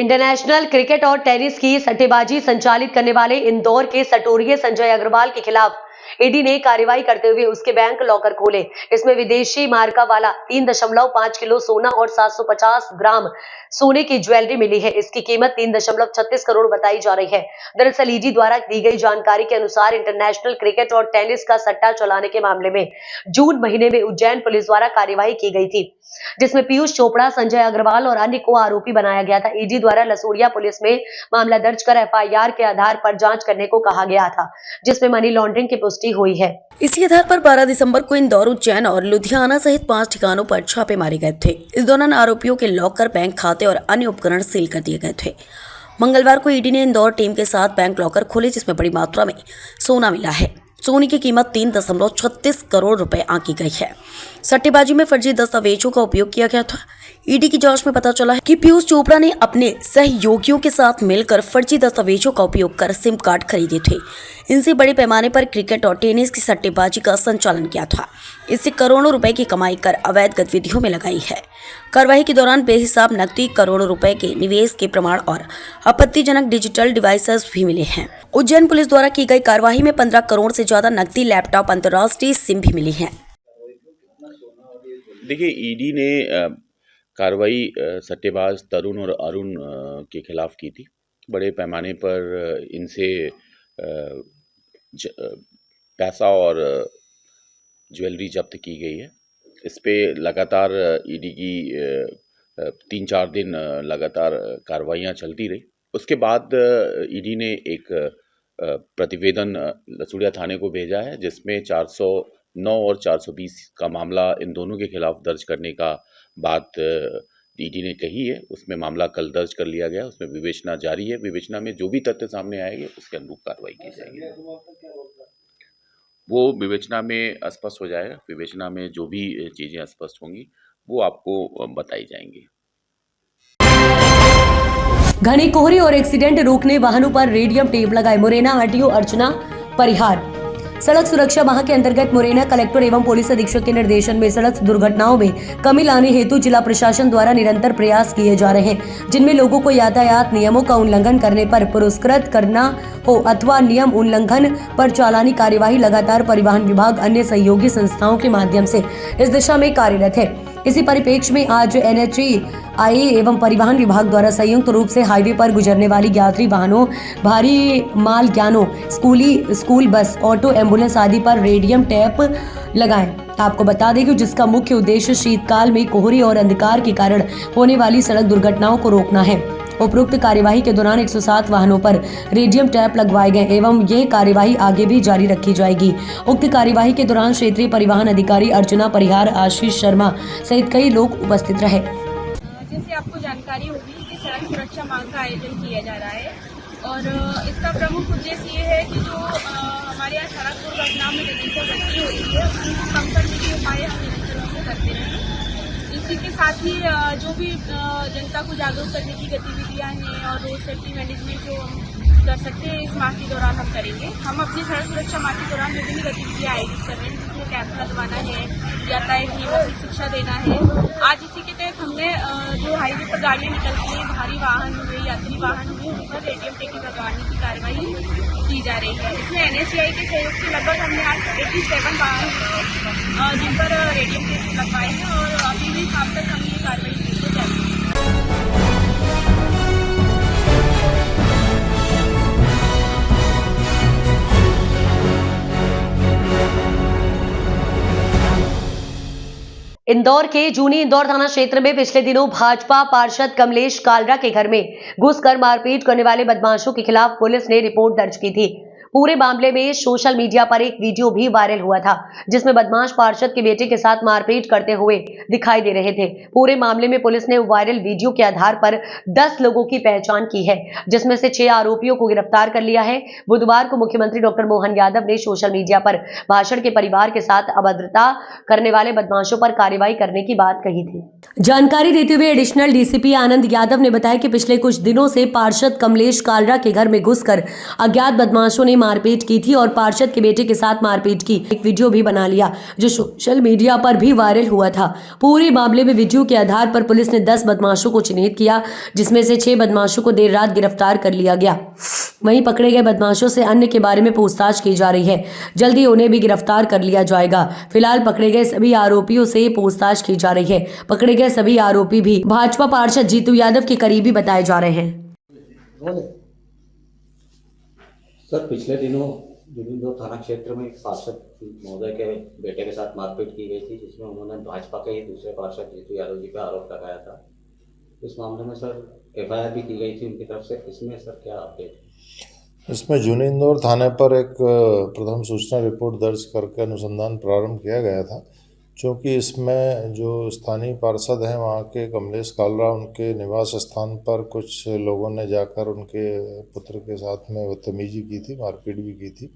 International cricket और tennis की सट्टेबाजी संचालित करने वाले इंदौर के सटोरिये संजय अग्रवाल के खिलाफ ईडी ने कार्रवाई करते हुए उसके बैंक लॉकर खोले। इसमें विदेशी मार्का वाला 3.5 किलो सोना और 750 ग्राम सोने की ज्वेलरी मिली है। इसकी कीमत 3.36 करोड़ बताई जा रही है। दरअसल ईडी द्वारा दी गई जानकारी के अनुसार इंटरनेशनल क्रिकेट और टेनिस का सट्टा चलाने के मामले में जून महीने में उज्जैन पुलिस द्वारा कार्यवाही की गई थी, जिसमें पीयूष चोपड़ा, संजय अग्रवाल और अन्य को आरोपी बनाया गया था। ईडी द्वारा लसूड़िया पुलिस में मामला दर्ज कर एफआईआर के आधार पर जांच करने को कहा गया था, जिसमें मनी लॉन्ड्रिंग की पुष्टि हुई है। इसी आधार पर 12 दिसंबर को इंदौर, उज्जैन और लुधियाना सहित 5 ठिकानों पर छापे मारे गए थे। इस दौरान आरोपियों के लॉकर, बैंक खाते और अन्य उपकरण सील कर दिए गए थे। मंगलवार को ईडी ने इंदौर टीम के साथ बैंक लॉकर खोले, जिसमें बड़ी मात्रा में सोना मिला है। सोने की कीमत 3.36 करोड़ रुपए आंकी गई है। सट्टेबाजी में फर्जी दस्तावेजों का उपयोग किया गया था। ईडी की जांच में पता चला है कि पीयूष चोपड़ा ने अपने सहयोगियों के साथ मिलकर फर्जी दस्तावेजों का उपयोग कर सिम कार्ड खरीदे थे। इनसे बड़े पैमाने पर क्रिकेट और टेनिस की सट्टेबाजी का संचालन किया था। इससे करोड़ों रुपए की कमाई कर अवैध गतिविधियों में लगाई है। कार्रवाई के दौरान बेहिसाब नकदी, करोड़ों रुपए के निवेश के प्रमाण और आपत्तिजनक डिजिटल डिवाइसेस भी मिले हैं। उज्जैन पुलिस द्वारा की गई कार्रवाई में 15 करोड़ से ज्यादा नकदी, लैपटॉप, अंतर्राष्ट्रीय सिम भी मिली है। देखिए, ईडी ने कार्रवाई सट्टेबाज तरुण और अरुण के खिलाफ की थी। बड़े पैमाने पर इनसे पैसा और ज्वेलरी जब्त की गई है। इस पे लगातार ईडी की 3-4 दिन लगातार कार्रवाइयाँ चलती रही। उसके बाद ईडी ने एक प्रतिवेदन लसूड़िया थाने को भेजा है, जिसमें 409 और 420 का मामला इन दोनों के खिलाफ दर्ज करने का बात ईडी ने कही है। उसमें मामला कल दर्ज कर लिया गया। उसमें विवेचना जारी है। विवेचना में जो भी तथ्य सामने आएंगे उसके अनुरूप कार्रवाई की जाएगी। वो विवेचना में स्पष्ट हो जाएगा। विवेचना में जो भी चीजें स्पष्ट होंगी वो आपको बताई जाएंगी। घने कोहरे और एक्सीडेंट रोकने वाहनों पर रेडियम टेप लगाए। मुरैना आरटीओ अर्चना परिहार। सड़क सुरक्षा माह के अंतर्गत मुरैना कलेक्टर एवं पुलिस अधीक्षक के निर्देशन में सड़क दुर्घटनाओं में कमी लाने हेतु जिला प्रशासन द्वारा निरंतर प्रयास किए जा रहे हैं, जिनमें लोगों को यातायात नियमों का उल्लंघन करने पर पुरस्कृत करना हो अथवा नियम उल्लंघन पर चालानी कार्यवाही लगातार परिवहन विभाग अन्य सहयोगी संस्थाओं के माध्यम से इस दिशा में कार्यरत है। इसी परिप्रेक्ष्य में आज NHAI एवं परिवहन विभाग द्वारा संयुक्त रूप से हाईवे पर गुजरने वाली यात्री वाहनों, भारी माल यानों, स्कूल बस, ऑटो, एम्बुलेंस आदि पर रेडियम टेप लगाएं। आपको बता दें कि जिसका मुख्य उद्देश्य शीतकाल में कोहरे और अंधकार के कारण होने वाली सड़क दुर्घटनाओं को रोकना है। उपरोक्त कार्यवाही के दौरान 107 वाहनों पर रेडियम टैप लगवाए गए एवं यह कार्यवाही आगे भी जारी रखी जाएगी। उक्त कार्यवाही के दौरान क्षेत्रीय परिवहन अधिकारी अर्चना परिहार, आशीष शर्मा सहित कई लोग उपस्थित रहे। जैसे आपको जानकारी होगी कि सड़क सुरक्षा माह का आयोजन किया जा रहा है और इसका प्रमुख उद्देश्य ये है कि जो हमारे यहाँ सड़क दुर्घटना में निरंतर वृद्धि हो रही है उसको कम करने के उपाय हम निरंतर रूप से करते रहें। इसी के साथ ही जो भी जनता को जागरूक करने की गतिविधियां हैं और रोड सेफ्टी मैनेजमेंट जो हम कर सकते हैं इस माह के दौरान हम करेंगे। हम अपनी सड़क सुरक्षा माह के दौरान विभिन्न गतिविधियां आयोजित कर रहे हैं, जिसमें कैंप लगवाना है, यातायात नियमों की शिक्षा देना है। आज इसी के तहत हमने जो हाईवे पर गाड़ियां निकलती हैं, भारी वाहन हुए, यात्री वाहन हुए, उन पर रेडियम टेप लगवाने की कार्रवाई की जा रही है। इसमें NHAI के सहयोग से लगभग हमने आज 87 वाहन जिन पर रेडियम टेप लगवाए हैं और अभी भी शाम तक हम ये कार्रवाई करते जा रहे हैं। इंदौर के जूनी इंदौर थाना क्षेत्र में पिछले दिनों भाजपा पार्षद कमलेश कालरा के घर में घुसकर मारपीट करने वाले बदमाशों के खिलाफ पुलिस ने रिपोर्ट दर्ज की थी। पूरे मामले में सोशल मीडिया पर एक वीडियो भी वायरल हुआ था, जिसमें बदमाश पार्षद के बेटे के साथ मारपीट करते हुए दिखाई दे रहे थे। पूरे मामले में पुलिस ने वायरल वीडियो के आधार पर 10 लोगों की पहचान की है, जिसमें से 6 आरोपियों को गिरफ्तार कर लिया है। बुधवार को मुख्यमंत्री डॉक्टर मोहन यादव ने सोशल मीडिया पर भाषण के परिवार के साथ अभद्रता करने वाले बदमाशों पर कार्रवाई करने की बात कही थी। जानकारी देते हुए एडिशनल DCP आनंद यादव ने बताया कि पिछले कुछ दिनों से पार्षद कमलेश कालरा के घर में घुसकर अज्ञात बदमाशों ने मारपीट की थी और पार्षद के बेटे के साथ मारपीट की एक वीडियो भी बना लिया जो सोशल मीडिया पर भी वायरल हुआ था। पूरे मामले में वीडियो के आधार पर पुलिस ने 10 बदमाशों को चिन्हित किया, जिसमें से 6 बदमाशों को देर रात गिरफ्तार कर लिया गया। वहीं पकड़े गए बदमाशों से अन्य के बारे में पूछताछ की जा रही है। जल्दी उन्हें भी गिरफ्तार कर लिया जाएगा। फिलहाल पकड़े गए सभी आरोपियों से पूछताछ की जा रही है। पकड़े गए सभी आरोपी भी भाजपा पार्षद जीतू यादव के करीबी बताए जा रहे हैं। सर, पिछले दिनों जुबिंदो थाना क्षेत्र में एक पार्षद महोदय के बेटे के साथ मारपीट की गई थी, जिसमें उन्होंने भाजपा के ही दूसरे पार्षद जीतू यादव जी पर आरोप लगाया था। इस मामले में सर FIR भी की गई थी उनकी तरफ से। इसमें सर क्या अपडेट है? इसमें जूनी इंदौर थाने पर एक प्रथम सूचना रिपोर्ट दर्ज करके अनुसंधान प्रारंभ किया गया था, क्योंकि इसमें जो स्थानीय पार्षद हैं वहाँ के कमलेश कालरा, उनके निवास स्थान पर कुछ लोगों ने जाकर उनके पुत्र के साथ में बदतमीजी की थी, मारपीट भी की थी।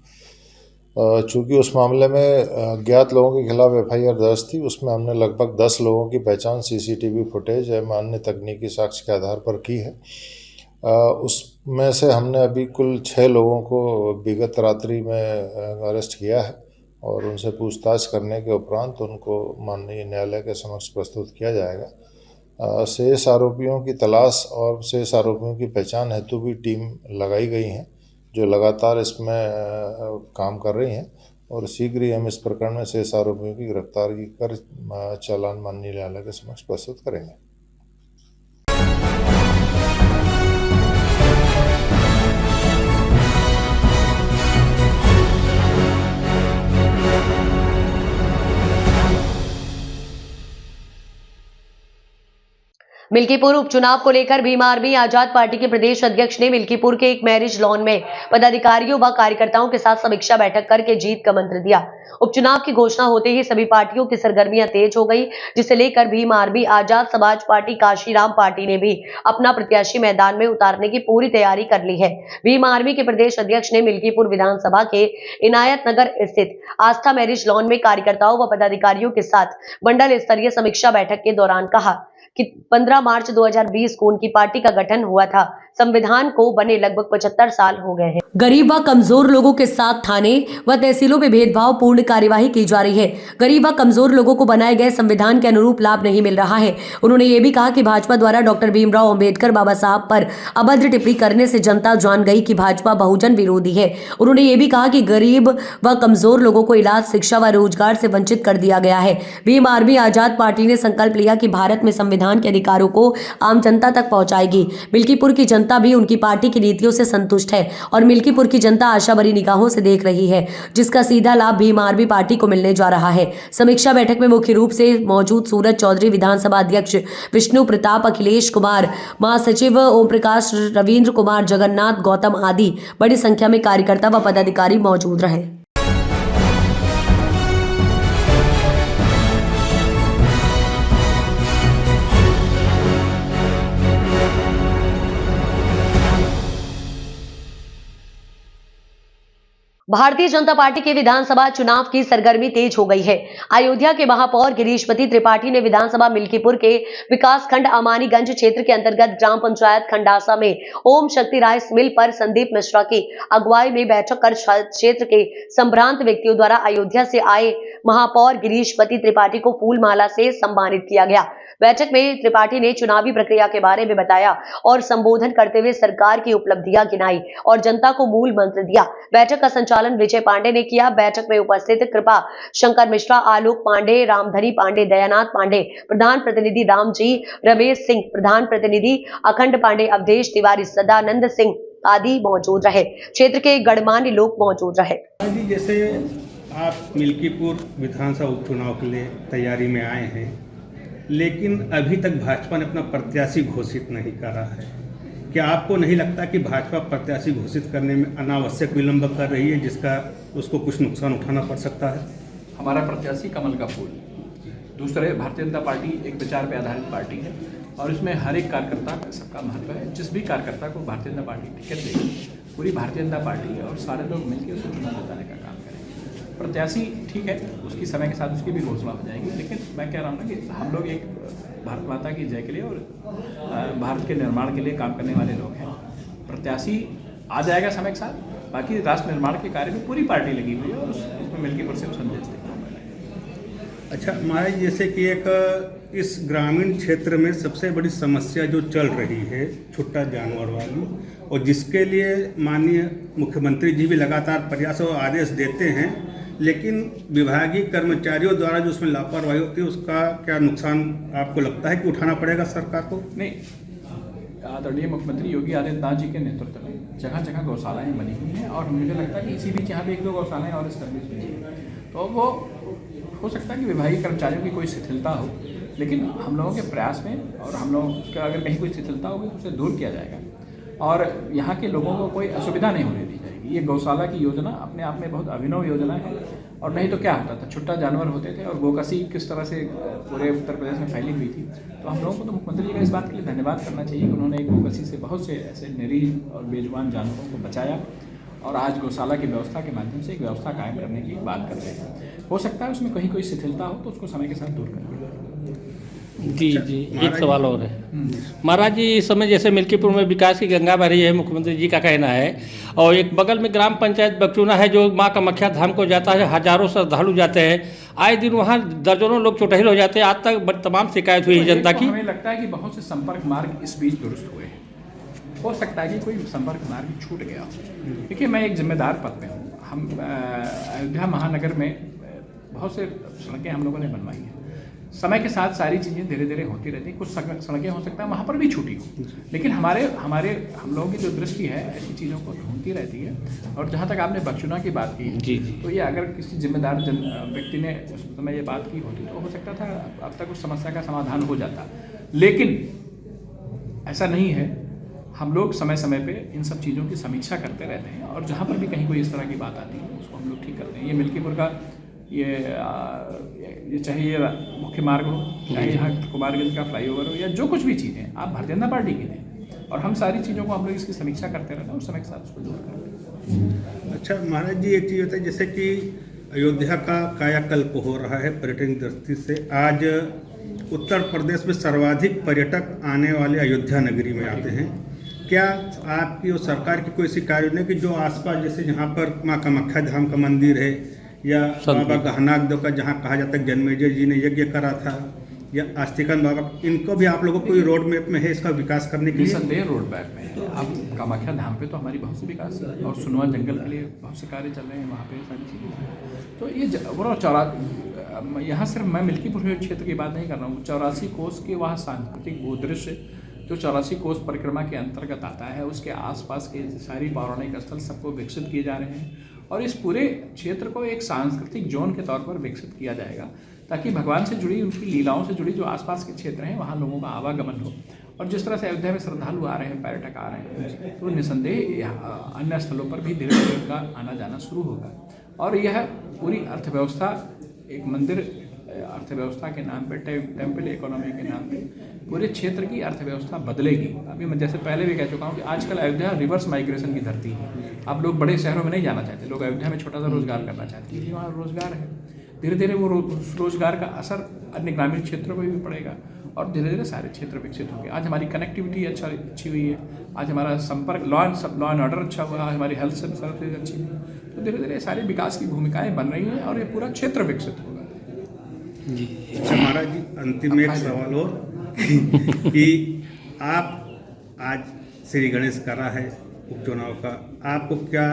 चूँकि उस मामले में अज्ञात लोगों के खिलाफ FIR दर्ज थी, उसमें हमने लगभग 10 लोगों की पहचान CCTV फुटेज एवं अन्य तकनीकी साक्ष्य के आधार पर की है। उसमें से हमने अभी कुल 6 लोगों को विगत रात्रि में अरेस्ट किया है और उनसे पूछताछ करने के उपरांत उनको माननीय न्यायालय के समक्ष प्रस्तुत किया जाएगा। शेष आरोपियों की तलाश और शेष आरोपियों की पहचान हेतु भी टीम लगाई गई हैं, जो लगातार इसमें काम कर रही हैं और शीघ्र ही हम इस प्रकरण में शेष आरोपियों की गिरफ्तारी कर चालान माननीय न्यायालय के समक्ष प्रस्तुत करेंगे। मिल्कीपुर उपचुनाव को लेकर भीम आर्मी आजाद पार्टी के प्रदेश अध्यक्ष ने मिल्कीपुर के एक मैरिज लॉन में पदाधिकारियों व कार्यकर्ताओं के साथ समीक्षा बैठक करके जीत का मंत्र दिया। उपचुनाव की घोषणा होते ही सभी पार्टियों की सरगर्मियां तेज हो गई, जिसे लेकर Bhim army Azad Samaj party Kashiram party ने भी अपना प्रत्याशी मैदान में उतारने की पूरी तैयारी कर ली है। भीम आर्मी के प्रदेश अध्यक्ष ने मिल्कीपुर विधानसभा के इनायत नगर स्थित आस्था मैरिज लॉन में कार्यकर्ताओं व पदाधिकारियों के साथ मंडल स्तरीय समीक्षा बैठक के दौरान कहा कि 15 मार्च 2020 को उनकी पार्टी का गठन हुआ था। संविधान को बने लगभग 75 साल हो गए हैं। गरीब व कमजोर लोगों के साथ थाने व तहसीलों में भेदभाव पूर्ण कार्यवाही की जा रही है। गरीब व कमजोर लोगों को बनाए गए संविधान के अनुरूप लाभ नहीं मिल रहा है। उन्होंने ये भी कहा कि भाजपा द्वारा डॉक्टर भीमराव अंबेडकर बाबा साहब पर अभद्र टिप्पणी करने से जनता जान गई कि भाजपा बहुजन विरोधी है। उन्होंने ये भी कहा कि गरीब व कमजोर लोगों को इलाज, शिक्षा व रोजगार से वंचित कर दिया गया है। भीम आर्मी आजाद पार्टी ने संकल्प लिया कि भारत में संविधान के अधिकारों को आम जनता तक पहुंचाएगी। मिल्कीपुर की जनता भी उनकी पार्टी की नीतियों से संतुष्ट है और मिल्कीपुर की जनता आशा भरी निगाहों से देख रही है, जिसका सीधा लाभ भीम आर्मी पार्टी को मिलने जा रहा है। समीक्षा बैठक में मुख्य रूप से मौजूद सूरज चौधरी, विधानसभा अध्यक्ष विष्णु प्रताप, अखिलेश कुमार, महासचिव ओम प्रकाश, रविंद्र कुमार, जगन्नाथ, गौतम आदि बड़ी संख्या में कार्यकर्ता व पदाधिकारी मौजूद रहे। भारतीय जनता पार्टी के विधानसभा चुनाव की सरगर्मी तेज हो गई है। अयोध्या के महापौर गिरीशपति त्रिपाठी ने विधानसभा मिल्कीपुर के विकासखंड अमानीगंज क्षेत्र के अंतर्गत ग्राम पंचायत खंडासा में ओम शक्ति राइस मिल पर संदीप मिश्रा की अगुवाई में बैठक कर क्षेत्र के संभ्रांत व्यक्तियों द्वारा अयोध्या से आए महापौर गिरीशपति त्रिपाठी को फूल माला से सम्मानित किया गया। बैठक में त्रिपाठी ने चुनावी प्रक्रिया के बारे में बताया और संबोधन करते हुए सरकार की उपलब्धियां गिनाई और जनता को मूल मंत्र दिया। बैठक का संचालन विजय पांडे ने किया। बैठक में उपस्थित कृपा शंकर मिश्रा, आलोक पांडे, रामधरी पांडे, दयानाथ पांडे, प्रधान प्रतिनिधि रामजी, रमेश सिंह, प्रधान प्रतिनिधि अखंड पांडे, अवधेश तिवारी, सदानंद सिंह आदि मौजूद रहे। क्षेत्र के गणमान्य लोग मौजूद रहे। जैसे आप मिल्कीपुर विधानसभा उपचुनाव के लिए तैयारी में आए हैं, लेकिन अभी तक भाजपा ने अपना प्रत्याशी घोषित नहीं करा है। क्या आपको नहीं लगता कि भाजपा प्रत्याशी घोषित करने में अनावश्यक विलंब कर रही है, जिसका उसको कुछ नुकसान उठाना पड़ सकता है? हमारा प्रत्याशी कमल का फूल। दूसरे, भारतीय जनता पार्टी एक विचार पर आधारित पार्टी है और इसमें हर एक कार्यकर्ता का सबका महत्व है। जिस भी कार्यकर्ता को भारतीय जनता पार्टी टिकट देगी, पूरी भारतीय जनता पार्टी और सारे लोग मिलकर उसको चुनाव जिताने का काम करें। प्रत्याशी ठीक है, उसकी समय के साथ उसकी भी घोषणा हो जाएगी, लेकिन मैं कह रहा हूँ ना कि हम लोग एक भारत माता की जय के लिए और भारत के निर्माण के लिए काम करने वाले लोग हैं। प्रत्याशी आ जाएगा समय के साथ बाकी राष्ट्र निर्माण के कार्य में पूरी पार्टी लगी हुई है और उसमें मिल्कीपुर से संदेश देगा। अच्छा महाराज, जैसे कि एक इस ग्रामीण क्षेत्र में सबसे बड़ी समस्या जो चल रही है छुट्टा जानवर वाली, और जिसके लिए माननीय मुख्यमंत्री जी भी लगातार प्रयास और आदेश देते हैं, लेकिन विभागीय कर्मचारियों द्वारा जो उसमें लापरवाही होती है उसका क्या नुकसान आपको लगता है कि उठाना पड़ेगा सरकार को? नहीं, आदरणीय मुख्यमंत्री योगी आदित्यनाथ जी के नेतृत्व में जगह जगह गौशालाएँ बनी हुई हैं और मुझे लगता है कि इसी बीच यहाँ पे 1-2 गौशालाएँ और स्टैब्लिश हुई हैं, तो वो हो सकता है कि विभागीय कर्मचारियों की कोई शिथिलता हो, लेकिन हम लोगों के प्रयास में और हम लोग उसका अगर कहीं कोई शिथिलता होगी तो उसे दूर किया जाएगा और यहाँ के लोगों को कोई असुविधा नहीं होने दी जाएगी। ये गौशाला की योजना अपने आप में बहुत अभिनव योजना है, और नहीं तो क्या होता था, छुट्टा जानवर होते थे और गोकसी किस तरह से पूरे उत्तर प्रदेश में फैली हुई थी। तो हम लोगों को तो मुख्यमंत्री जी का इस बात के लिए धन्यवाद करना चाहिए कि उन्होंने एक गोकसी से बहुत से ऐसे निरीह और बेजुबान जानवरों को बचाया और आज गौशाला की व्यवस्था के माध्यम से एक व्यवस्था कायम करने की बात कर रहे हैं। हो सकता है उसमें कहीं कोई शिथिलता हो तो उसको समय के साथ दूर कर दिया। जी जी, एक सवाल और है महाराज जी, इस समय जैसे मिल्कीपुर में विकास की गंगा बह रही है, मुख्यमंत्री जी का कहना है, और एक बगल में ग्राम पंचायत बकचूना है जो माँ कामाख्या धाम को जाता है, हजारों श्रद्धालु जाते हैं, आए दिन वहाँ दर्जनों लोग चोटहिल हो जाते हैं। आज तक तमाम शिकायत हुई है जनता की। हमें लगता है कि बहुत से संपर्क मार्ग इस बीच दुरुस्त हुए हैं, हो सकता है कि कोई संपर्क मार्ग छूट गया हो। देखिए, मैं एक जिम्मेदार पद पे हूँ। हम अयोध्या महानगर में बहुत से सड़कें हम लोगों ने बनवाई हैं। समय के साथ सारी चीज़ें धीरे धीरे होती रहती हैं। कुछ सड़कें हो सकता है वहाँ पर भी छूटी हो, लेकिन हम लोगों की जो दृष्टि है ऐसी चीज़ों को ढूंढती रहती है। और जहाँ तक आपने बकचूना की बात की जी, तो ये अगर किसी जिम्मेदार व्यक्ति ने उस समय ये बात की होती तो हो सकता था अब तक उस समस्या का समाधान हो जाता, लेकिन ऐसा नहीं है। हम लोग समय समय पे इन सब चीज़ों की समीक्षा करते रहते हैं और जहाँ पर भी कहीं कोई इस तरह की बात आती है उसको हम लोग ठीक करते हैं। ये मिल्कीपुर का ये चाहे ये मुख्य मार्ग हो, चाहे यहाँ कुमारगंज का फ्लाईओवर हो, या जो कुछ भी चीज़ें आप भारतीय जनता पार्टी की दें, और हम सारी चीज़ों को हम लोग इसकी समीक्षा करते रहते हैं और समय के साथ उसको दूर करते हैं। अच्छा महाराज जी, एक चीज़ होता है जैसे कि अयोध्या का कायाकल्प हो रहा है पर्यटन की दृष्टि से। आज उत्तर प्रदेश में सर्वाधिक पर्यटक आने वाले अयोध्या नगरी में आते हैं। क्या आपकी और सरकार की कोई ऐसी कार्य है कि जो आसपास, जैसे यहाँ पर माँ कामाख्या धाम का मंदिर है या बाबा गहनागदेव का जहाँ कहा जाता है जन्मेजय जी ने यज्ञ करा था, या आस्तिकन बाबा, इनको भी आप लोगों को कोई रोड मैप में है इसका विकास करने के लिए? निसंदेह रोड मैप में है। अब कामाख्या धाम पे तो हमारी बहुत सी विकास है और सुनवा जंगल के लिए बहुत से कार्य चल रहे हैं, वहाँ पे सारी चीज़ें। तो ये यहाँ सिर्फ मैं मिल्कीपुर क्षेत्र की बात नहीं कर रहा हूँ, 84 कोस के वहाँ सांस्कृतिक वो दृश्य जो 84 कोस परिक्रमा के अंतर्गत आता है, उसके आसपास के सारी पौराणिक स्थल सबको विकसित किए जा रहे हैं और इस पूरे क्षेत्र को एक सांस्कृतिक जोन के तौर पर विकसित किया जाएगा, ताकि भगवान से जुड़ी, उनकी लीलाओं से जुड़ी जो आसपास के क्षेत्र हैं वहाँ लोगों का आवागमन हो। और जिस तरह से अयोध्या में श्रद्धालु आ रहे हैं, पर्यटक आ रहे हैं, तो निसंदेह अन्य स्थलों पर भी धीरे धीरे उनका आना जाना शुरू होगा। और यह पूरी अर्थव्यवस्था, एक मंदिर अर्थव्यवस्था के नाम पे, टेम्पल इकोनॉमी के नाम पे पूरे क्षेत्र की अर्थव्यवस्था बदलेगी। अभी मैं जैसे पहले भी कह चुका हूँ कि आजकल अयोध्या रिवर्स माइग्रेशन की धरती है। अब लोग बड़े शहरों में नहीं जाना चाहते, लोग अयोध्या में छोटा सा रोजगार करना चाहते हैं, क्योंकि वहाँ रोजगार है। धीरे धीरे वो रोजगार का असर अन्य ग्रामीण क्षेत्रों पर भी पड़ेगा और धीरे धीरे सारे क्षेत्र विकसित होंगे। आज हमारी कनेक्टिविटी अच्छी हुई है, आज हमारा संपर्क, लॉ एंड ऑर्डर अच्छा हुआ, हमारी हेल्थ सर्विस अच्छी हुई, तो धीरे धीरे सारी विकास की भूमिकाएँ बन रही हैं और ये पूरा क्षेत्र विकसित होगा। जी अच्छा महाराज जी, अंतिम एक सवाल और कि आप आज श्री गणेश कर रहा है उपचुनाव का, आपको क्या,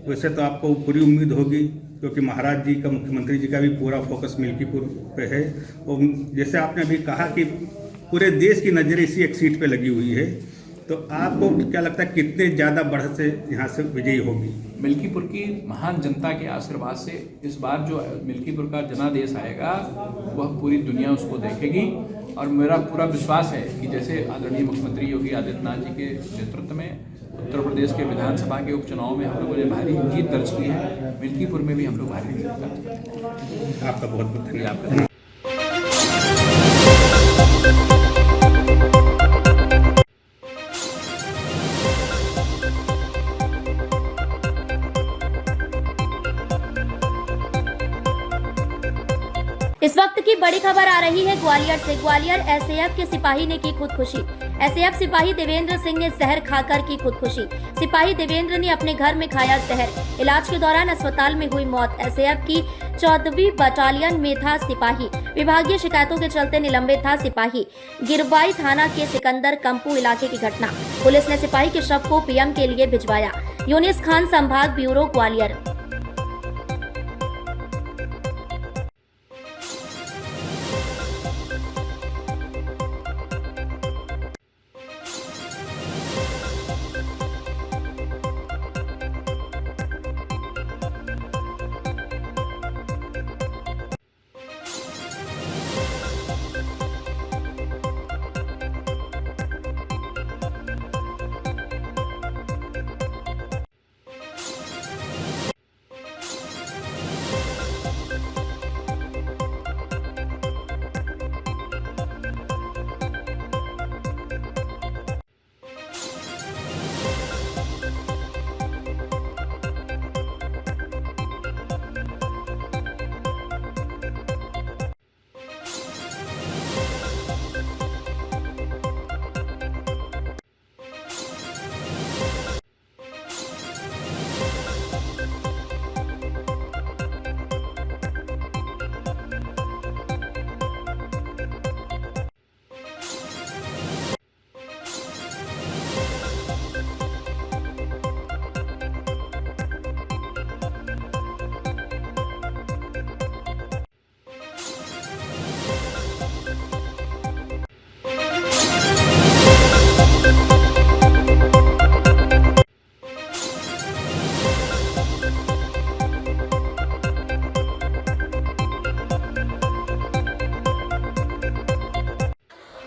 वैसे तो आपको पूरी उम्मीद होगी क्योंकि महाराज जी का, मुख्यमंत्री जी का भी पूरा फोकस मिल्कीपुर पे है, और जैसे आपने अभी कहा कि पूरे देश की नज़रें इसी एक सीट पे लगी हुई है, तो आपको क्या लगता है कितने ज़्यादा बढ़त से यहाँ से विजयी होगी? मिल्कीपुर की महान जनता के आशीर्वाद से इस बार जो मिल्कीपुर का जनादेश आएगा वह पूरी दुनिया उसको देखेगी। और मेरा पूरा विश्वास है कि जैसे आदरणीय मुख्यमंत्री योगी आदित्यनाथ जी के नेतृत्व में उत्तर प्रदेश के विधानसभा के उपचुनाव में हम लोगों ने भारी जीत दर्ज की है, मिल्कीपुर में भी हम लोग भारी जीत दर्ज करेंगे। आपका बहुत बहुत धन्यवाद। इस वक्त की बड़ी खबर आ रही है ग्वालियर से। ग्वालियर एसएएफ के सिपाही ने की खुदकुशी। एसएएफ सिपाही देवेंद्र सिंह ने जहर खाकर की खुदकुशी। सिपाही देवेंद्र ने अपने घर में खाया जहर। इलाज के दौरान अस्पताल में हुई मौत। एसएएफ की 14वीं बटालियन में था सिपाही। विभागीय शिकायतों के चलते निलंबित था सिपाही। गिरबाई थाना के सिकंदर कंपू इलाके की घटना। पुलिस ने सिपाही के शव को पीएम के लिए भिजवाया। यूनिस खान, संभाग ब्यूरो, ग्वालियर।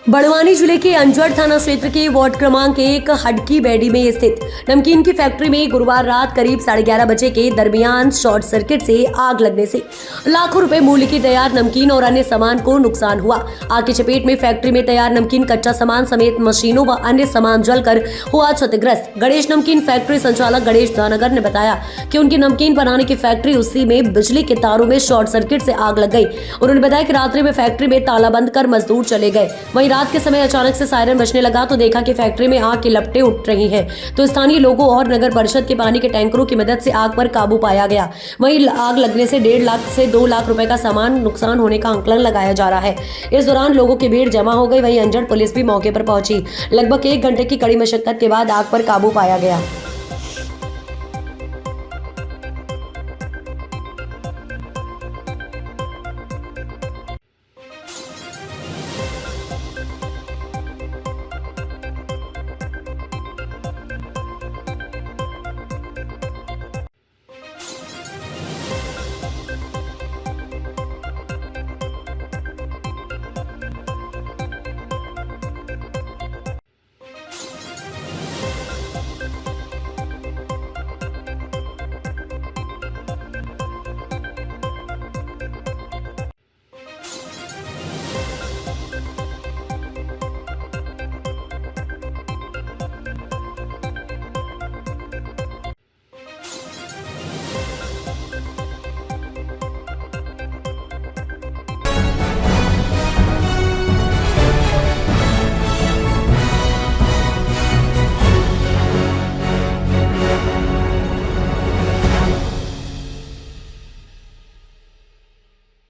बड़वानी जिले के अंजड़ थाना क्षेत्र के वार्ड क्रमांक 1 हडकी बेडी में स्थित नमकीन की फैक्ट्री में गुरुवार रात करीब 11:30 बजे के दरमियान शॉर्ट सर्किट से आग लगने से लाखों रुपए मूल्य की तैयार नमकीन और अन्य सामान को नुकसान हुआ। आग की चपेट में फैक्ट्री में तैयार नमकीन, कच्चा सामान समेत मशीनों व अन्य सामान जलकर हुआ क्षतिग्रस्त। गणेश नमकीन फैक्ट्री संचालक गणेश दानगर ने बताया कि उनकी नमकीन बनाने की फैक्ट्री उसी में बिजली के तारों में शॉर्ट सर्किट से आग लग गई। उन्होंने बताया कि रात्रि में फैक्ट्री में ताला बंद कर मजदूर चले गए। वहीं रात के समय अचानक से सायरन बजने लगा तो देखा कि फैक्ट्री में आग की लपटें उठ रही हैं। तो स्थानीय लोगों और नगर परिषद के पानी के टैंकरों की मदद से आग पर काबू पाया गया। वहीं आग लगने से 1.5 लाख से 2 लाख रुपए का सामान नुकसान होने का आंकलन लगाया जा रहा है। इस दौरान लोगों की भीड़ जमा हो गई। वहीं अंजड़ पुलिस भी मौके पर पहुंची। लगभग 1 घंटे की कड़ी मशक्कत के बाद आग पर काबू पाया गया।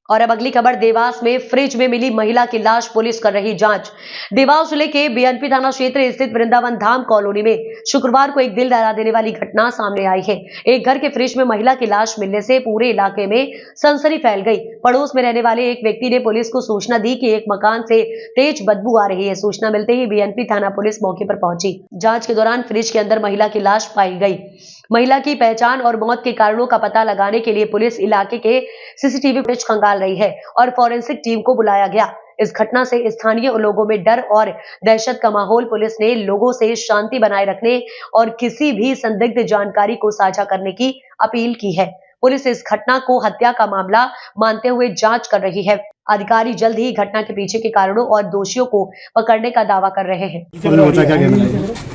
और अब अगली खबर, देवास में फ्रिज में मिली महिला की लाश, पुलिस कर रही जांच। देवास जिले के बीएनपी थाना क्षेत्र स्थित वृंदावन धाम कॉलोनी में शुक्रवार को एक दिल दहला देने वाली घटना सामने आई है। एक घर के फ्रिज में महिला की लाश मिलने से पूरे इलाके में सनसनी फैल गई। पड़ोस में रहने वाले एक व्यक्ति ने पुलिस को सूचना दी कि एक मकान से तेज बदबू आ रही है। सूचना मिलते ही बीएनपी थाना पुलिस मौके पर पहुंची। जांच के दौरान फ्रिज के अंदर महिला की लाश पाई गई। महिला की पहचान और मौत के कारणों का पता लगाने के लिए पुलिस इलाके के सीसीटीवी फुटेज खंगाल रही है और फॉरेंसिक टीम को बुलाया गया। इस घटना से स्थानीय लोगों में डर और दहशत का माहौल। पुलिस ने लोगों से शांति बनाए रखने और किसी भी संदिग्ध जानकारी को साझा करने की अपील की है। पुलिस इस घटना को हत्या का मामला मानते हुए जांच कर रही है। अधिकारी जल्द ही घटना के पीछे के कारणों और दोषियों को पकड़ने का दावा कर रहे हैं।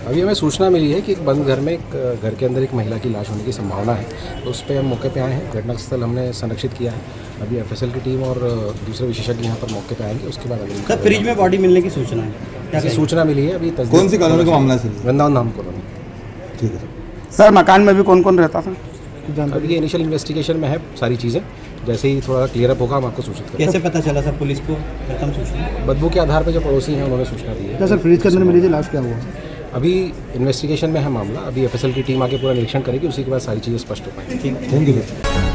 अभी हमें सूचना मिली है कि एक बंद घर में घर के अंदर एक महिला की लाश होने की संभावना है, तो उस पर हम मौके पे आए हैं। घटनास्थल हमने संरक्षित किया है। अभी एफएसएल की टीम और दूसरे विशेषज्ञ यहाँ पर मौके पे आएंगे। उसके बाद फ्रिज में बॉडी मिलने की सूचना है। ऐसी सूचना मिली है अभी। कौन सी कॉलोनी का मामला है सर? वृंदावन धाम कॉलोनी। ठीक है सर। मकान में भी कौन कौन रहता था? अभी ये इनिशियल इन्वेस्टिगेशन में है सारी चीज़ें, जैसे ही थोड़ा क्लियर अप होगा हम आपको सूचित करेंगे। कैसे पता चला सर पुलिस को प्रथम सूचना? बदबू के आधार पर जो पड़ोसी हैं उन्होंने सूचना दी है। क्या सर फ्रिज के अंदर मिली थी लाश, क्या हुआ? अभी इन्वेस्टिगेशन में है मामला, अभी एफएसएल की टीम आके पूरा निरीक्षण करेगी, उसी के बाद सारी चीज़ें स्पष्ट हो पाएंगी। ठीक, थैंक यू सर।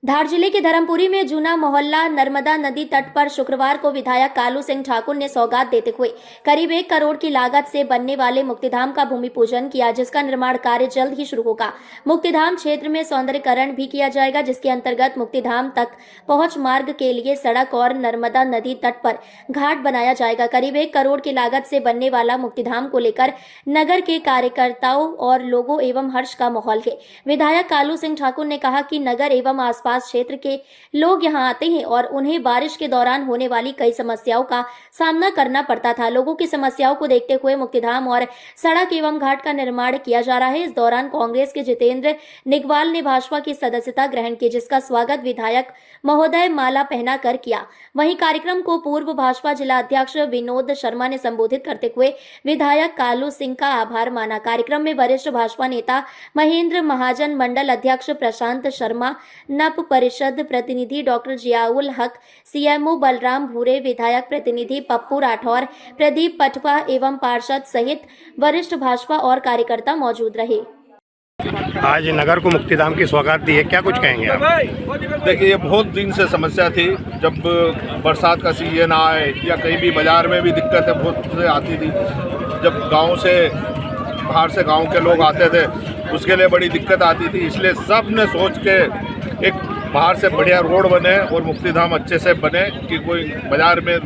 धार जिले के धर्मपुरी में जूना मोहल्ला नर्मदा नदी तट पर शुक्रवार को विधायक कालू सिंह ठाकुर ने सौगात देते हुए करीब 1 करोड़ की लागत से बनने वाले मुक्तिधाम का भूमि पूजन किया, जिसका निर्माण कार्य जल्द ही शुरू होगा। मुक्तिधाम क्षेत्र में सौंदर्यीकरण भी किया जाएगा, जिसके अंतर्गत मुक्तिधाम तक पहुंच मार्ग के लिए सड़क और नर्मदा नदी तट पर घाट बनाया जाएगा। करीब 1 करोड़ की लागत से बनने वाला मुक्तिधाम को लेकर नगर के कार्यकर्ताओं और लोगों एवं हर्ष का माहौल है। विधायक कालू सिंह ठाकुर ने कहा कि नगर एवं आसपास क्षेत्र के लोग यहां आते हैं और उन्हें बारिश के दौरान होने वाली कई समस्याओं का सामना करना पड़ता था। लोगों की समस्याओं को देखते हुए मुक्तिधाम और सड़क एवं घाट का निर्माण किया जा रहा है। इस दौरान कांग्रेस के जितेंद्र निगवाल ने भाजपा की सदस्यता ग्रहण की, जिसका स्वागत विधायक महोदय माला पहनाकर किया। वहीं कार्यक्रम को पूर्व भाजपा जिला अध्यक्ष विनोद शर्मा ने संबोधित करते हुए विधायक कालू सिंह का आभार माना। कार्यक्रम में वरिष्ठ भाजपा नेता महेंद्र महाजन, मंडल अध्यक्ष प्रशांत शर्मा, नप परिषद प्रतिनिधि डॉक्टर जियाउल हक, सीएमओ बलराम भूरे, विधायक प्रतिनिधि पप्पू राठौर, प्रदीप पटवा एवं पार्षद सहित वरिष्ठ भाजपा और कार्यकर्ता मौजूद रहे। आज नगर को मुक्तिधाम की सौगात दी है, क्या कुछ कहेंगे आप? देखिए, ये बहुत दिन से समस्या थी। जब बरसात का सीजन आए या कहीं भी बाजार में भी दिक्कतें बहुत से आती थी, जब गांव से बाहर से गांव के लोग आते थे उसके लिए बड़ी दिक्कत आती थी। इसलिए सब ने सोच के एक बाहर से बढ़िया रोड बने और मुक्तिधाम अच्छे से बने कि कोई बाजार में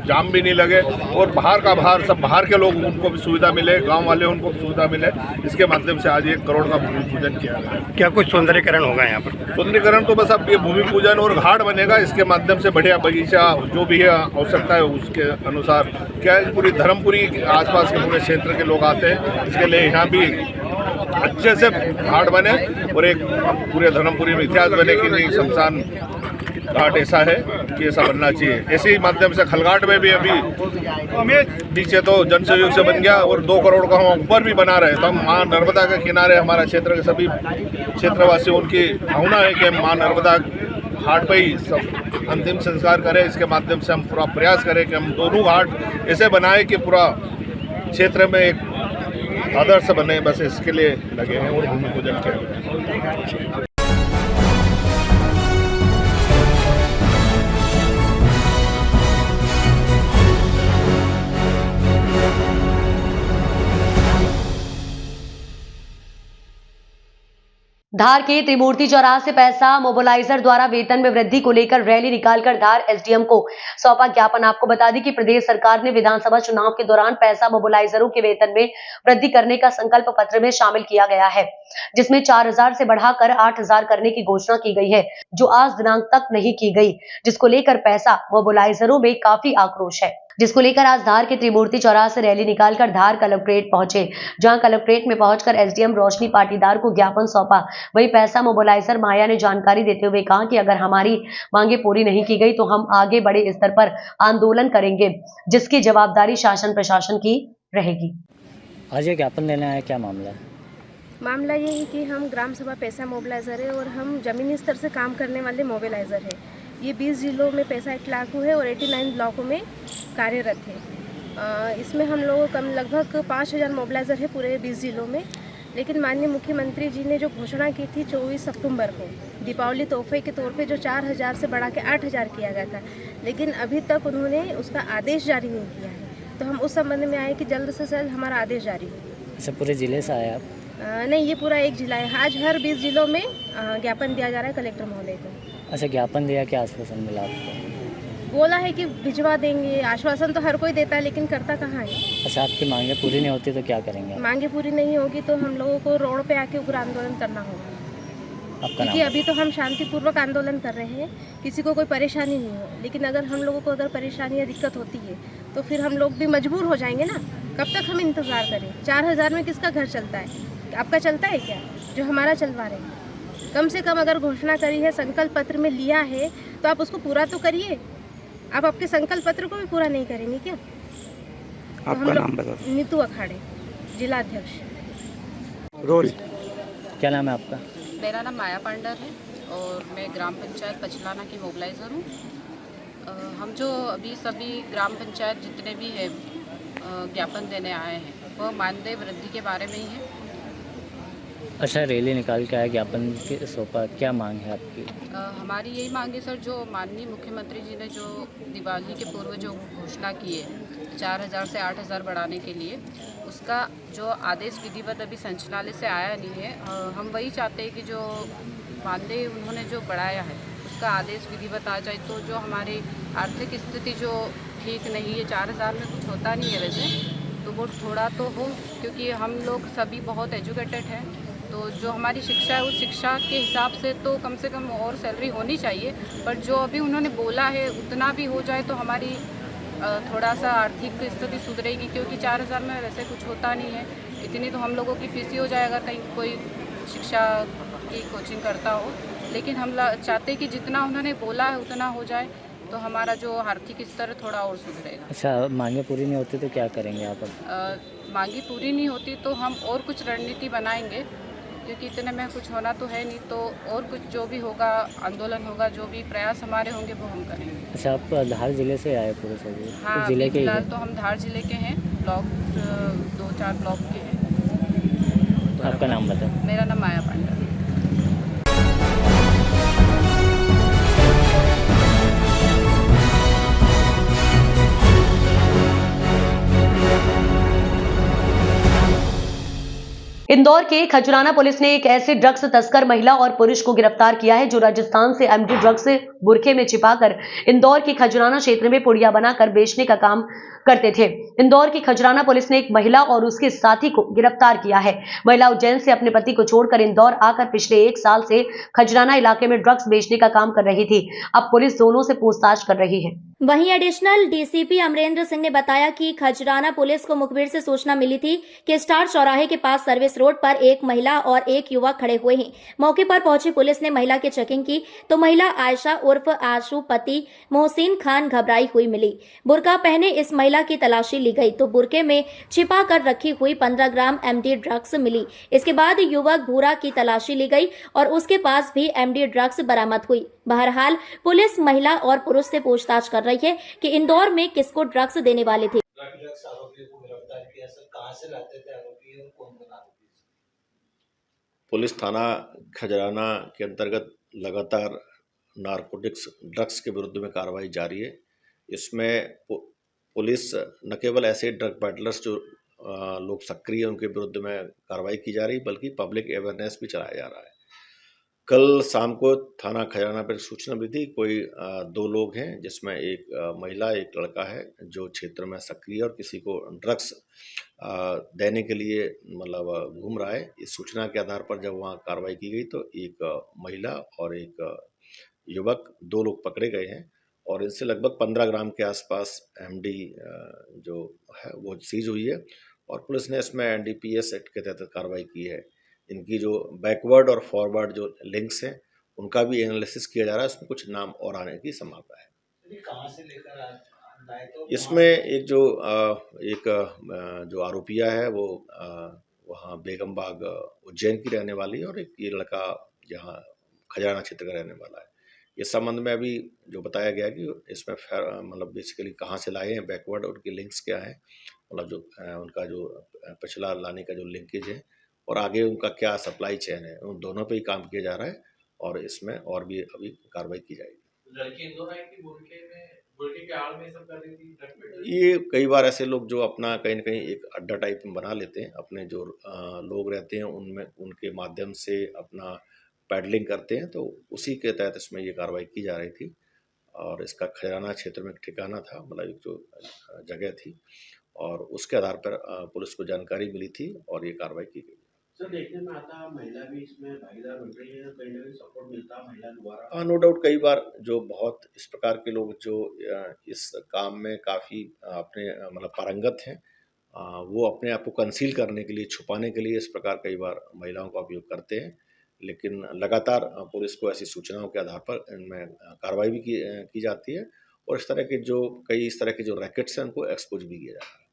जाम भी नहीं लगे और बाहर का बाहर सब बाहर के लोग उनको भी सुविधा मिले, गांव वाले उनको भी सुविधा मिले। इसके माध्यम से आज 1 करोड़ का भूमि पूजन किया गया। क्या कुछ सौंदर्यीकरण होगा यहाँ पर? सौंदर्यीकरण तो बस अब ये भूमि पूजन और घाट बनेगा, इसके माध्यम से बढ़िया बगीचा जो भी है आवश्यकता है उसके अनुसार क्या है, पूरी धर्मपुरी आसपास के पूरे क्षेत्र के लोग आते हैं। इसके लिए यहाँ भी अच्छे से घाट बने और एक पूरे धर्मपुरी में इतिहास बने कि नहीं शमशान घाट ऐसा है कि ऐसा बनना चाहिए। इसी माध्यम से खलघाट में भी अभी नीचे तो जन सहयोग से बन गया और 2 करोड़ का हम ऊपर भी बना रहे हैं। तो हम माँ नर्मदा के किनारे हमारा क्षेत्र के सभी क्षेत्रवासी उनकी भावना है कि हम माँ नर्मदा घाट पर ही सब अंतिम संस्कार करें। इसके माध्यम से हम पूरा प्रयास करें कि हम दोनों घाट ऐसे बनाए कि पूरा क्षेत्र में एक आदर्श बने। बस इसके लिए लगे हैं और भूमि पूजन किया। धार के त्रिमूर्ति चौराहे से पैसा मोबिलाइजर द्वारा वेतन में वृद्धि को लेकर रैली निकालकर धार एसडीएम को सौंपा ज्ञापन। आपको बता दें कि प्रदेश सरकार ने विधानसभा चुनाव के दौरान पैसा मोबिलाइजरों के वेतन में वृद्धि करने का संकल्प पत्र में शामिल किया गया है, जिसमें 4000 से बढ़ाकर 8000 करने की घोषणा की गई है, जो आज दिनांक तक नहीं की गई, जिसको लेकर पैसा मोबिलाइजरों में काफी आक्रोश है। जिसको लेकर आज धार के त्रिमूर्ति चौराहे से रैली निकालकर धार कलेक्ट्रेट पहुंचे, जहां कलेक्ट्रेट में पहुंचकर एसडीएम रोशनी पाटीदार को ज्ञापन सौंपा। वहीं पैसा मोबिलाइजर माया ने जानकारी देते हुए कहा कि अगर हमारी मांगे पूरी नहीं की गई तो हम आगे बड़े स्तर पर आंदोलन करेंगे, जिसकी जवाबदारी शासन प्रशासन की रहेगी। आज ये ज्ञापन देने आए, क्या मामला है? मामला ये है कि हम ग्राम सभा पैसा मोबिलाइजर है और हम जमीनी स्तर से काम करने वाले मोबिलाइजर है। ये 20 जिलों में पैसा एक्ट लागू है और 89 ब्लॉकों में कार्यरत है। इसमें हम लोगों का लगभग 5000 मोबिलाइजर है पूरे 20 जिलों में। लेकिन माननीय मुख्यमंत्री जी ने जो घोषणा की थी 24 अक्टूबर को दीपावली तोहफे के तौर पे जो 4000 से बढ़ा के 8000 किया गया था, लेकिन अभी तक उन्होंने उसका आदेश जारी नहीं किया है। तो हम उस संबंध में आए कि जल्द से जल्द हमारा आदेश जारी हो। अच्छा, पूरे ज़िले से आए आप? नहीं, ये पूरा एक जिला है। आज हर 20 जिलों में ज्ञापन दिया जा रहा है कलेक्टर महोदय को। अच्छा, ज्ञापन दिया, क्या आश्वासन मिला आपको? बोला है कि भिजवा देंगे। आश्वासन तो हर कोई देता है, लेकिन करता कहाँ है। अच्छा, आपकी मांगे पूरी नहीं होती तो क्या करेंगे? मांगे पूरी नहीं होगी तो हम लोगों को रोड पे आके उग्र आंदोलन करना होगा। क्योंकि अभी तो हम शांतिपूर्वक आंदोलन कर रहे हैं, किसी को कोई परेशानी नहीं हो। लेकिन अगर हम लोगों को अगर परेशानी या दिक्कत होती है तो फिर हम लोग भी मजबूर हो जाएंगे ना। कब तक हम इंतज़ार करें? 4,000 में किसका घर चलता है? आपका चलता है क्या जो हमारा चलवा रहे हैं? कम से कम अगर घोषणा करी है, संकल्प पत्र में लिया है, तो आप उसको पूरा तो करिए। आप आपके संकल्प पत्र को भी पूरा नहीं करेंगे क्या? आपका नाम बता दो। नीतू अखाड़े, जिला अध्यक्ष। रोल क्या नाम है आपका? मेरा नाम माया पांडर है और मैं ग्राम पंचायत पचलाना की मोबिलाइज़र हूँ। हम जो अभी सभी ग्राम पंचायत जितने भी हैं ज्ञापन देने आए हैं वह मानदेय वृद्धि के बारे में ही है। अच्छा, रैली निकाल के आए, ज्ञापन के सौंपा, क्या मांग है आपकी? हमारी यही मांग है सर, जो माननीय मुख्यमंत्री जी ने जो दिवाली के पूर्व जो घोषणा की है 4,000 से 8,000 बढ़ाने के लिए, उसका जो आदेश विधिवत अभी संचालनालय से आया नहीं है। हम वही चाहते हैं कि जो मानदेय उन्होंने जो बढ़ाया है उसका आदेश विधिवत आ जाए, तो जो हमारी आर्थिक स्थिति जो ठीक नहीं है, 4,000 में कुछ होता नहीं है वैसे, तो वो थोड़ा तो हो, क्योंकि हम लोग सभी बहुत एजुकेटेड हैं, तो जो हमारी शिक्षा है उस शिक्षा के हिसाब से तो कम से कम और सैलरी होनी चाहिए, पर जो अभी उन्होंने बोला है उतना भी हो जाए तो हमारी थोड़ा सा आर्थिक स्थिति सुधरेगी, क्योंकि 4,000 में वैसे कुछ होता नहीं है। इतनी तो हम लोगों की फीस ही हो जाएगा कहीं कोई शिक्षा की कोचिंग करता हो, लेकिन हम चाहते हैं कि जितना उन्होंने बोला है उतना हो जाए तो हमारा जो आर्थिक स्तर थोड़ा और सुधरेगा। अच्छा, मांगे पूरी नहीं होती तो क्या करेंगे आप? मांगी पूरी नहीं होती तो हम और कुछ रणनीति बनाएंगे, क्योंकि इतने में कुछ होना तो है नहीं, तो और कुछ जो भी होगा, आंदोलन होगा, जो भी प्रयास हमारे होंगे वो हम करेंगे। अच्छा, आप धार जिले से आए पूरे सभी? हाँ, जिले के फिलहाल तो हम धार जिले के हैं, ब्लॉक 2-4 ब्लॉक के हैं। आपका नाम बताओ। मेरा नाम माया पांडा। इंदौर के खजुराना पुलिस ने एक ऐसे ड्रग्स तस्कर महिला और पुरुष को गिरफ्तार किया है जो राजस्थान से एमडी ड्रग्स बुरखे में छिपाकर इंदौर के खजुराना क्षेत्र में पुड़िया बनाकर बेचने का काम करते थे। इंदौर की खजुराना पुलिस ने एक महिला और उसके साथी को गिरफ्तार किया है। महिला उज्जैन से अपने पति को छोड़कर इंदौर आकर पिछले 1 साल से खजुराना इलाके में ड्रग्स बेचने का काम कर रही थी। अब पुलिस दोनों से पूछताछ कर रही है। वहीं एडिशनल डीसीपी अमरेंद्र सिंह ने बताया कि खजुराना पुलिस को मुखबिर से सूचना मिली थी कि स्टार चौराहे के पास सर्विस रोड पर एक महिला और एक युवक खड़े हुए हैं। मौके पर पहुंची पुलिस ने महिला की चेकिंग की तो महिला आयशा उर्फ आशु पति मोहसिन खान घबराई हुई मिली। बुर्का पहने इस महिला की तलाशी ली गई तो बुर्के में छिपा कर रखी हुई 15 ग्राम एमडी ड्रग्स मिली। इसके बाद युवक भूरा की तलाशी ली गई और उसके पास भी एमडी ड्रग्स बरामद हुई। बहरहाल पुलिस महिला और पुरुष से पूछताछ कर रही है कि इंदौर में किसको ड्रग्स देने वाले थे। पुलिस थाना खजराना के अंतर्गत लगातार नारकोटिक्स ड्रग्स के विरुद्ध में कार्रवाई जारी है। इसमें पुलिस न केवल ऐसे ड्रग पैडलर्स जो लोग सक्रिय हैं उनके विरुद्ध में कार्रवाई की जा रही, बल्कि पब्लिक अवेयरनेस भी चलाया जा रहा है। कल शाम को थाना खजाना पर सूचना मिली थी, कोई 2 लोग हैं जिसमें एक महिला एक लड़का है जो क्षेत्र में सक्रिय और किसी को ड्रग्स देने के लिए मतलब घूम रहा है। इस सूचना के आधार पर जब वहाँ कार्रवाई की गई तो एक महिला और एक युवक 2 लोग पकड़े गए हैं और इनसे लगभग 15 ग्राम के आसपास एमडी जो है वो सीज हुई है और पुलिस ने इसमें एनडीपीएस एक्ट के तहत कार्रवाई की है। इनकी जो बैकवर्ड और फॉरवर्ड जो लिंक्स हैं उनका भी एनालिसिस किया जा रहा है, उसमें कुछ नाम और आने की संभावना है। कहाँ से लेकर आए तो इसमें एक जो आरोपिया है वो वहाँ बेगम बाग उज्जैन की रहने वाली है और एक ये लड़का यहाँ खजाना क्षेत्र का रहने वाला है। इस संबंध में अभी जो बताया गया कि इसमें मतलब बेसिकली कहाँ से लाए हैं, बैकवर्ड उनके लिंक्स क्या है, मतलब जो उनका जो पिछला लाने का जो लिंकेज है और आगे उनका क्या सप्लाई चेन है, उन दोनों पे ही काम किया जा रहा है और इसमें और भी अभी कार्रवाई की जाएगी। लड़की इंदौर आई थी, बुर्के के आड़ में सब कर रही थी। ये कई बार ऐसे लोग जो अपना कहीं न कहीं एक अड्डा टाइप में बना लेते हैं, अपने जो लोग रहते हैं उनमें उनके माध्यम से अपना पैडलिंग करते हैं, तो उसी के तहत इसमें ये कार्रवाई की जा रही थी और इसका खजाना क्षेत्र में एक ठिकाना था, मतलब एक जो जगह थी और उसके आधार पर पुलिस को जानकारी मिली थी और ये कार्रवाई की गई। सर, देखने में आता महिला भी इसमें भागीदार बन रही है, कहीं ना कहीं सपोर्ट मिलता है महिला द्वारा। नो डाउट कई बार जो बहुत इस प्रकार के लोग जो इस काम में काफ़ी अपने मतलब पारंगत हैं वो अपने आप को कंसील करने के लिए, छुपाने के लिए इस प्रकार कई बार महिलाओं का उपयोग करते हैं। लेकिन लगातार पुलिस को ऐसी सूचनाओं के आधार पर इनमें कार्रवाई भी की जाती है और इस तरह के जो रैकेट्स हैं उनको एक्सपोज भी किया जाता है।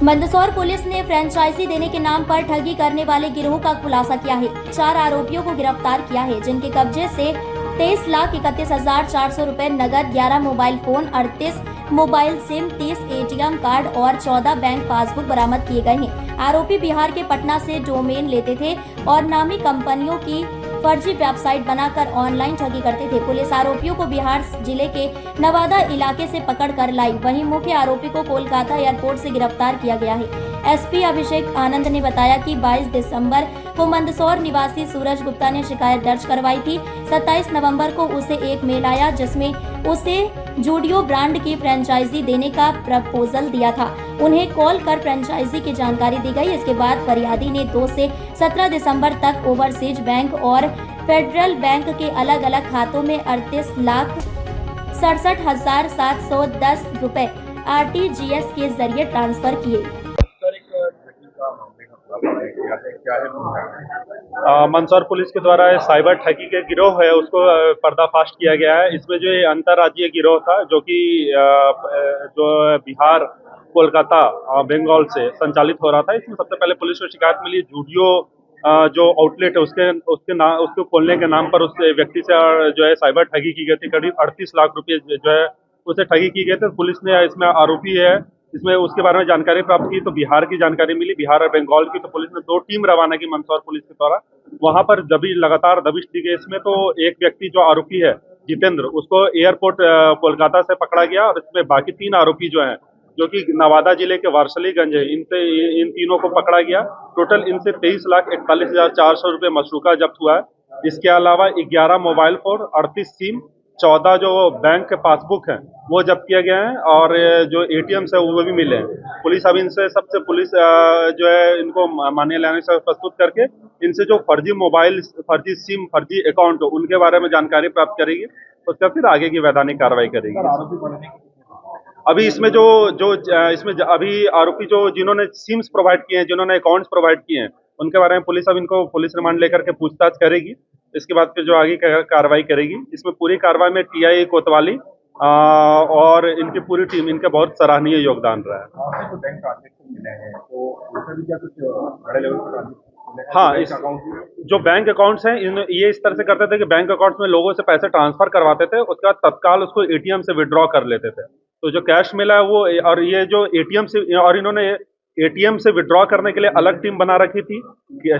मंदसौर पुलिस ने फ्रेंचाइजी देने के नाम पर ठगी करने वाले गिरोह का खुलासा किया है। 4 आरोपियों को गिरफ्तार किया है, जिनके कब्जे से 23,31,400 रुपए नगद, 11 mobile phone, 38 mobile SIM, 30 ATM card और 14 बैंक पासबुक बरामद किए गए हैं। आरोपी बिहार के पटना से डोमेन लेते थे और नामी कंपनियों की फर्जी वेबसाइट बनाकर ऑनलाइन ठगी करते थे। पुलिस आरोपियों को बिहार जिले के नवादा इलाके से पकड़ कर लाई। वहीं मुख्य आरोपी को कोलकाता एयरपोर्ट से गिरफ्तार किया गया है। एसपी अभिषेक आनंद ने बताया कि 22 दिसंबर को मंदसौर निवासी सूरज गुप्ता ने शिकायत दर्ज करवाई थी। 27 नवंबर को उसे एक मेल आया जिसमें उसे जूडियो ब्रांड की फ्रेंचाइजी देने का प्रपोजल दिया था। उन्हें कॉल कर फ्रेंचाइजी की जानकारी दी गई। इसके बाद फरियादी ने 2 से 17 दिसंबर तक ओवरसीज बैंक और फेडरल बैंक के अलग अलग खातों में 38,67,710 रुपए RTGS के जरिए ट्रांसफर किए। मंदसौर पुलिस के द्वारा साइबर ठगी के गिरोह है उसको पर्दाफाश किया गया है। इसमें जो ये अंतर्राज्यीय गिरोह था जो कि जो बिहार, कोलकाता, बंगाल से संचालित हो रहा था। इसमें सबसे पहले पुलिस को शिकायत मिली जूडियो जो आउटलेट है उसको खोलने के नाम पर उस व्यक्ति से जो है साइबर ठगी की गई थी। करीब 38 लाख रुपए जो है उसे ठगी की गई थी। पुलिस ने इसमें आरोपी है इसमें उसके बारे में जानकारी प्राप्त की तो बिहार की जानकारी मिली, बिहार और बंगाल की। तो पुलिस ने 2 टीम रवाना की मंदसौर पुलिस के द्वारा। वहां पर लगातार दबिश दी गई। इसमें तो एक व्यक्ति जो आरोपी है जितेंद्र, उसको एयरपोर्ट कोलकाता से पकड़ा गया और इसमें बाकी 3 आरोपी जो हैं जो कि नवादा जिले के वारसलीगंज है, इन तीनों को पकड़ा गया। टोटल इनसे 23,41,400 रुपये मशरूका जब्त हुआ है। इसके अलावा 11 मोबाइल फोन, 38 सिम, 14 जो बैंक के पासबुक हैं वो जब्त किए गए हैं और जो ATMs है वो भी मिले हैं। पुलिस अब इनसे पुलिस जो है इनको मान्य लाने से प्रस्तुत करके इनसे जो फर्जी मोबाइल, फर्जी सिम, फर्जी अकाउंट हो उनके बारे में जानकारी प्राप्त करेगी। उसका फिर आगे की वैधानिक कार्रवाई करेगी। अभी इसमें इसमें अभी आरोपी जो जिन्होंने सिम्स प्रोवाइड किए हैं, जिन्होंने अकाउंट्स प्रोवाइड किए हैं, उनके बारे में पुलिस अब इनको पुलिस रिमांड लेकर के पूछताछ करेगी। इसके बाद फिर जो आगे कार्रवाई करेगी। इसमें पूरी कार्रवाई में TI कोतवाली और इनकी पूरी टीम, इनका बहुत सराहनीय योगदान रहा है। हाँ, जो बैंक अकाउंट्स हैं ये इस तरह से करते थे कि बैंक अकाउंट्स में लोगों से पैसे ट्रांसफर करवाते थे, उसके बाद तत्काल उसको ATM से विड्रॉ कर लेते थे। तो जो कैश मिला है वो, और ये जो ATM से, और इन्होंने ATM से विड्रॉ करने के लिए अलग टीम बना रखी थी,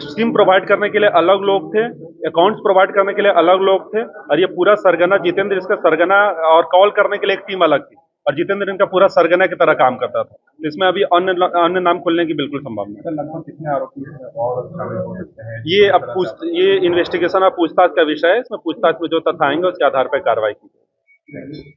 सिम प्रोवाइड करने के लिए अलग लोग थे, अकाउंट्स प्रोवाइड करने के लिए अलग लोग थे। और ये पूरा सरगना जितेंद्र, इसका सरगना और कॉल करने के लिए एक टीम अलग थी और जितेंद्र इनका पूरा सरगना की तरह काम करता था। इसमें अभी अन्य नाम खुलने की बिल्कुल संभावना है। लगभग कितने आरोपी और शामिल हो सकते हैं? ये इन्वेस्टिगेशन और पूछताछ का विषय है। इसमें पूछताछ में जो तथ्य आएंगे उसके आधार पर कार्रवाई की जाएगी।